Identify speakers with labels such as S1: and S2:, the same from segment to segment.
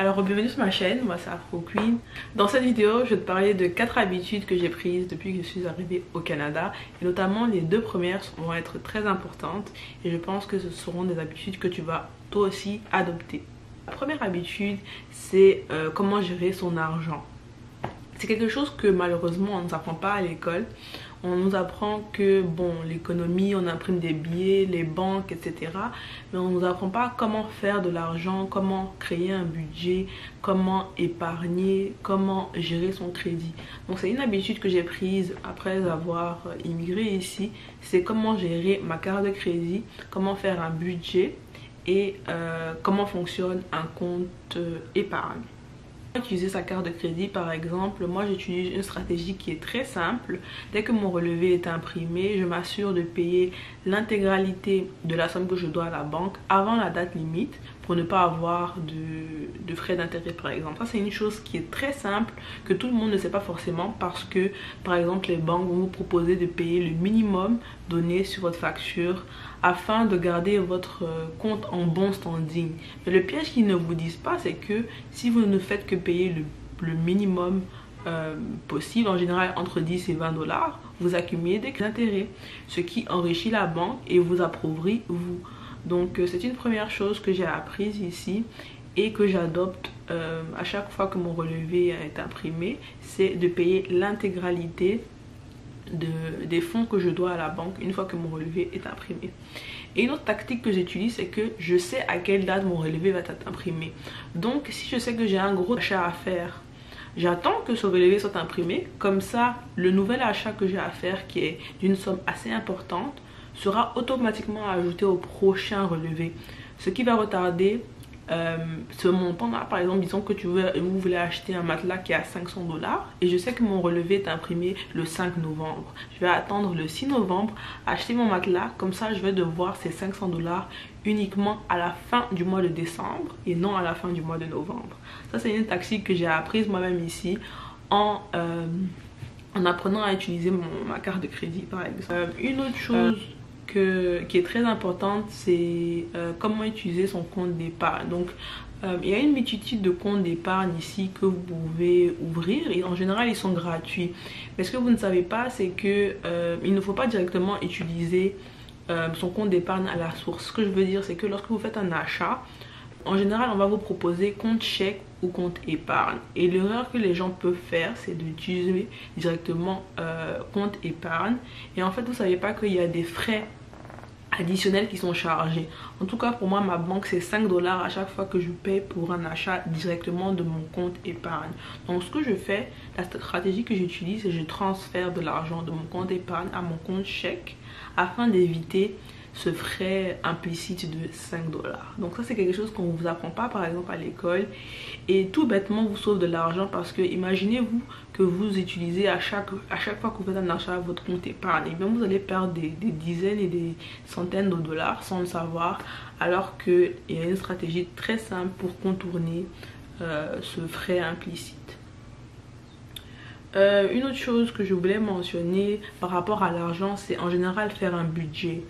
S1: Alors bienvenue sur ma chaîne, moi c'est Afro Queen. Dans cette vidéo je vais te parler de 4 habitudes que j'ai prises depuis que je suis arrivée au Canada. Et notamment les 2 premières vont être très importantes et je pense que ce seront des habitudes que tu vas toi aussi adopter. La première habitude c'est comment gérer son argent. C'est quelque chose que malheureusement on ne nous apprend pas à l'école. On nous apprend que bon, l'économie, on imprime des billets, les banques, etc. Mais on ne nous apprend pas comment faire de l'argent, comment créer un budget, comment épargner, comment gérer son crédit. Donc c'est une habitude que j'ai prise après avoir immigré ici. C'est comment gérer ma carte de crédit, comment faire un budget et comment fonctionne un compte épargne. Utiliser sa carte de crédit par exemple, moi j'utilise une stratégie qui est très simple. Dès que mon relevé est imprimé, je m'assure de payer l'intégralité de la somme que je dois à la banque avant la date limite pour ne pas avoir de frais d'intérêt par exemple. Ça c'est une chose qui est très simple que tout le monde ne sait pas forcément parce que par exemple les banques vont vous proposer de payer le minimum donné sur votre facture afin de garder votre compte en bon standing. Mais le piège qu'ils ne vous disent pas, c'est que si vous ne faites que payer le minimum possible, en général entre 10 et 20 dollars, vous accumulez des intérêts, ce qui enrichit la banque et vous appauvrit vous. Donc c'est une première chose que j'ai apprise ici et que j'adopte à chaque fois que mon relevé est imprimé, c'est de payer l'intégralité des fonds que je dois à la banque une fois que mon relevé est imprimé. Et une autre tactique que j'utilise, c'est que je sais à quelle date mon relevé va être imprimé. Donc si je sais que j'ai un gros achat à faire, j'attends que ce relevé soit imprimé. Comme ça, le nouvel achat que j'ai à faire, qui est d'une somme assez importante, sera automatiquement ajouté au prochain relevé. Ce qui va retarder ce montant là. Par exemple, disons que vous voulez acheter un matelas qui est à 500 dollars et je sais que mon relevé est imprimé le 5 novembre. Je vais attendre le 6 novembre, acheter mon matelas. Comme ça, je vais devoir ces 500 dollars uniquement à la fin du mois de décembre et non à la fin du mois de novembre. Ça, c'est une tactique que j'ai apprise moi-même ici en apprenant à utiliser ma carte de crédit par exemple. Une autre chose qui est très importante, c'est comment utiliser son compte d'épargne. Donc il y a une multitude de comptes d'épargne ici que vous pouvez ouvrir et en général ils sont gratuits. Mais ce que vous ne savez pas, c'est que il ne faut pas directement utiliser son compte d'épargne à la source. Ce que je veux dire, c'est que lorsque vous faites un achat, en général on va vous proposer compte chèque ou compte épargne. Et l'erreur que les gens peuvent faire, c'est d'utiliser directement compte épargne. Et en fait vous ne savez pas qu'il y a des frais additionnels qui sont chargés. En tout cas pour moi, ma banque c'est 5 dollars à chaque fois que je paie pour un achat directement de mon compte épargne. Donc ce que je fais, la stratégie que j'utilise, c'est que je transfère de l'argent de mon compte épargne à mon compte chèque afin d'éviter ce frais implicite de 5 dollars. Donc ça c'est quelque chose qu'on ne vous apprend pas par exemple à l'école et tout bêtement vous sauve de l'argent parce que imaginez-vous que vous utilisez à chaque fois que vous faites un achat à votre compte épargne, et bien vous allez perdre des dizaines et des centaines de dollars sans le savoir, alors qu'il y a une stratégie très simple pour contourner ce frais implicite. Une autre chose que je voulais mentionner par rapport à l'argent, c'est en général faire un budget.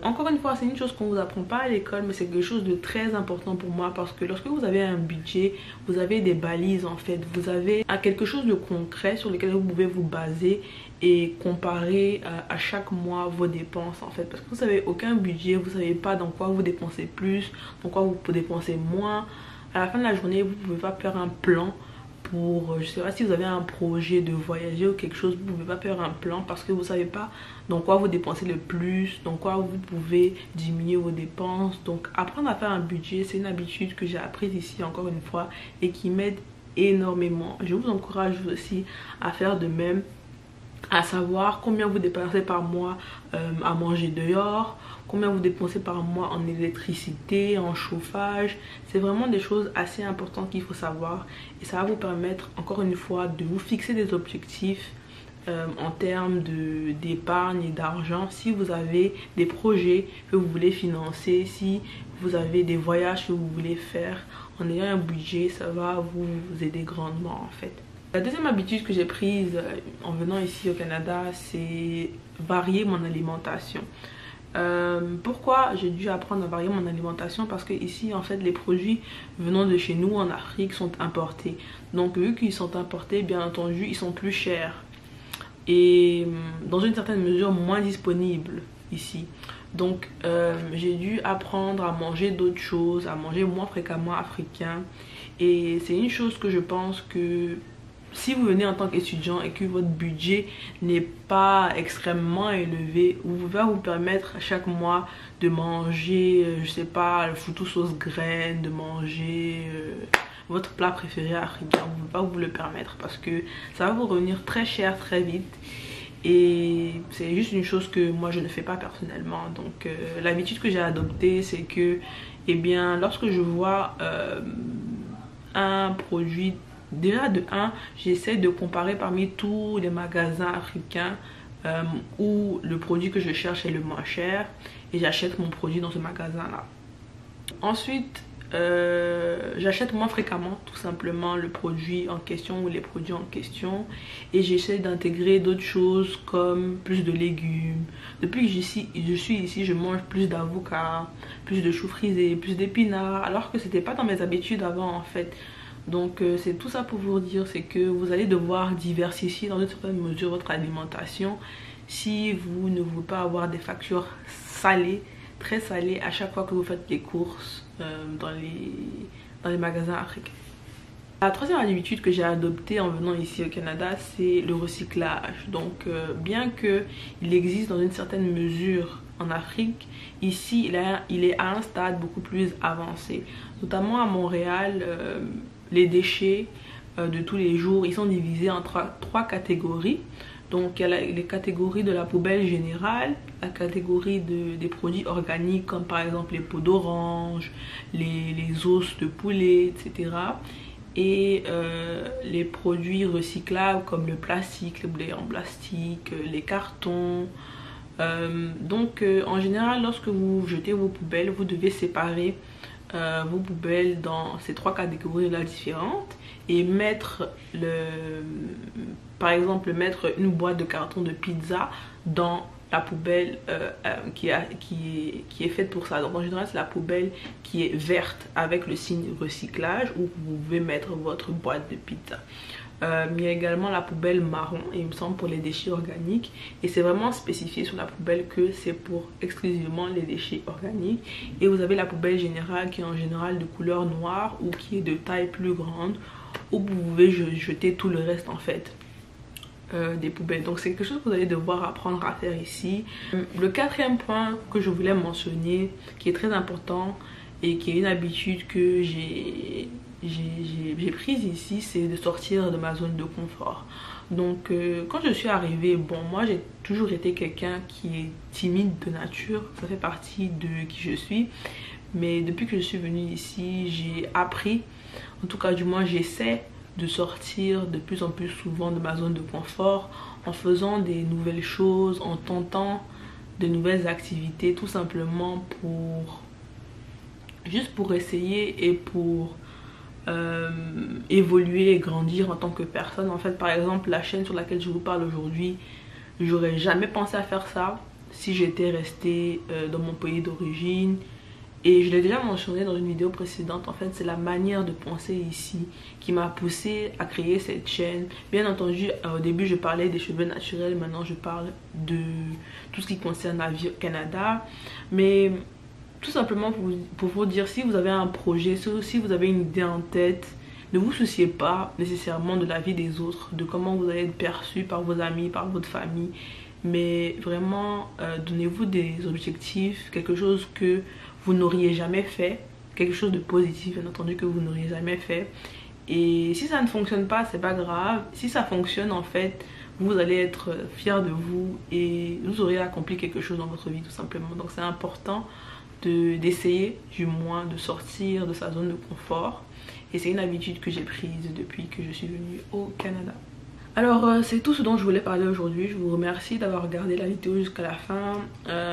S1: Encore une fois, c'est une chose qu'on ne vous apprend pas à l'école, mais c'est quelque chose de très important pour moi parce que lorsque vous avez un budget, vous avez des balises en fait, vous avez quelque chose de concret sur lequel vous pouvez vous baser et comparer à chaque mois vos dépenses en fait, parce que vous n'avez aucun budget, vous ne savez pas dans quoi vous dépensez plus, dans quoi vous dépensez moins. À la fin de la journée, vous ne pouvez pas faire un plan pour, je sais pas si vous avez un projet de voyager ou quelque chose, vous ne pouvez pas faire un plan parce que vous ne savez pas dans quoi vous dépensez le plus, dans quoi vous pouvez diminuer vos dépenses. Donc apprendre à faire un budget, c'est une habitude que j'ai apprise ici encore une fois et qui m'aide énormément. Je vous encourage aussi à faire de même, à savoir combien vous dépensez par mois à manger dehors, combien vous dépensez par mois en électricité, en chauffage. C'est vraiment des choses assez importantes qu'il faut savoir et ça va vous permettre encore une fois de vous fixer des objectifs en termes d'épargne et d'argent. Si vous avez des projets que vous voulez financer, si vous avez des voyages que vous voulez faire, en ayant un budget, ça va vous aider grandement en fait. La deuxième habitude que j'ai prise en venant ici au Canada, c'est varier mon alimentation. Pourquoi j'ai dû apprendre à varier mon alimentation? Parce que ici en fait les produits venant de chez nous en Afrique sont importés. Donc vu qu'ils sont importés, bien entendu ils sont plus chers et dans une certaine mesure moins disponibles ici. Donc j'ai dû apprendre à manger d'autres choses, à manger moins fréquemment africain. Et c'est une chose que je pense que si vous venez en tant qu'étudiant et que votre budget n'est pas extrêmement élevé, vous pouvez vous permettre à chaque mois de manger, je sais pas, le foutou sauce graine, de manger votre plat préféré africain. Vous ne pouvez pas vous le permettre parce que ça va vous revenir très cher très vite. Et c'est juste une chose que moi je ne fais pas personnellement. Donc l'habitude que j'ai adoptée, c'est que eh bien lorsque je vois un produit, déjà de 1, j'essaie de comparer parmi tous les magasins africains où le produit que je cherche est le moins cher et j'achète mon produit dans ce magasin là. Ensuite j'achète moins fréquemment tout simplement le produit en question ou les produits en question et j'essaie d'intégrer d'autres choses comme plus de légumes. Depuis que je suis ici, je mange plus d'avocats, plus de choux frisés, plus d'épinards, alors que c'était pas dans mes habitudes avant en fait. Donc c'est tout ça pour vous dire, c'est que vous allez devoir diversifier dans une certaine mesure votre alimentation si vous ne voulez pas avoir des factures salées, très salées à chaque fois que vous faites des courses dans les magasins africains. La troisième habitude que j'ai adoptée en venant ici au Canada, c'est le recyclage. Donc bien qu'il existe dans une certaine mesure en Afrique, ici il est à un stade beaucoup plus avancé. Notamment à Montréal, les déchets de tous les jours, ils sont divisés en trois catégories. Donc il y a les catégories de la poubelle générale, la catégorie des produits organiques comme par exemple les peaux d'orange, les os de poulet, etc. Et les produits recyclables comme le plastique, les bouteilles en plastique, les cartons. En général, lorsque vous jetez vos poubelles, vous devez séparer vos poubelles dans ces trois catégories là différentes et mettre par exemple mettre une boîte de carton de pizza dans la poubelle qui est faite pour ça. Donc en général c'est la poubelle qui est verte avec le signe recyclage où vous pouvez mettre votre boîte de pizza. Il y a également la poubelle marron, il me semble, pour les déchets organiques, et c'est vraiment spécifié sur la poubelle que c'est pour exclusivement les déchets organiques. Et vous avez la poubelle générale qui est en général de couleur noire ou qui est de taille plus grande, où vous pouvez jeter tout le reste en fait des poubelles. Donc c'est quelque chose que vous allez devoir apprendre à faire ici. Le quatrième point que je voulais mentionner, qui est très important et qui est une habitude que j'ai prise ici, c'est de sortir de ma zone de confort. Donc quand je suis arrivée, bon, moi j'ai toujours été quelqu'un qui est timide de nature, ça fait partie de qui je suis, mais depuis que je suis venue ici, j'ai appris, en tout cas du moins j'essaie de sortir de plus en plus souvent de ma zone de confort en faisant des nouvelles choses, en tentant de nouvelles activités, tout simplement juste pour essayer et pour évoluer et grandir en tant que personne. En fait, par exemple, la chaîne sur laquelle je vous parle aujourd'hui, j'aurais jamais pensé à faire ça si j'étais restée dans mon pays d'origine. Et je l'ai déjà mentionné dans une vidéo précédente, en fait c'est la manière de penser ici qui m'a poussée à créer cette chaîne. Bien entendu au début je parlais des cheveux naturels, maintenant je parle de tout ce qui concerne la vie au Canada. Mais tout simplement pour vous dire, si vous avez un projet, si vous avez une idée en tête, ne vous souciez pas nécessairement de la vie des autres, de comment vous allez être perçu par vos amis, par votre famille. Mais vraiment donnez-vous des objectifs, quelque chose que vous n'auriez jamais fait, quelque chose de positif bien entendu que vous n'auriez jamais fait. Et si ça ne fonctionne pas, c'est pas grave. Si ça fonctionne, en fait vous allez être fiers de vous et vous aurez accompli quelque chose dans votre vie tout simplement. Donc c'est important d'essayer du moins de sortir de sa zone de confort, et c'est une habitude que j'ai prise depuis que je suis venue au Canada. Alors c'est tout ce dont je voulais parler aujourd'hui. Je vous remercie d'avoir regardé la vidéo jusqu'à la fin.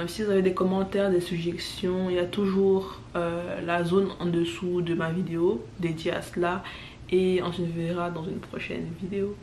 S1: Si vous avez des commentaires, des suggestions, il y a toujours la zone en dessous de ma vidéo dédiée à cela, et on se verra dans une prochaine vidéo.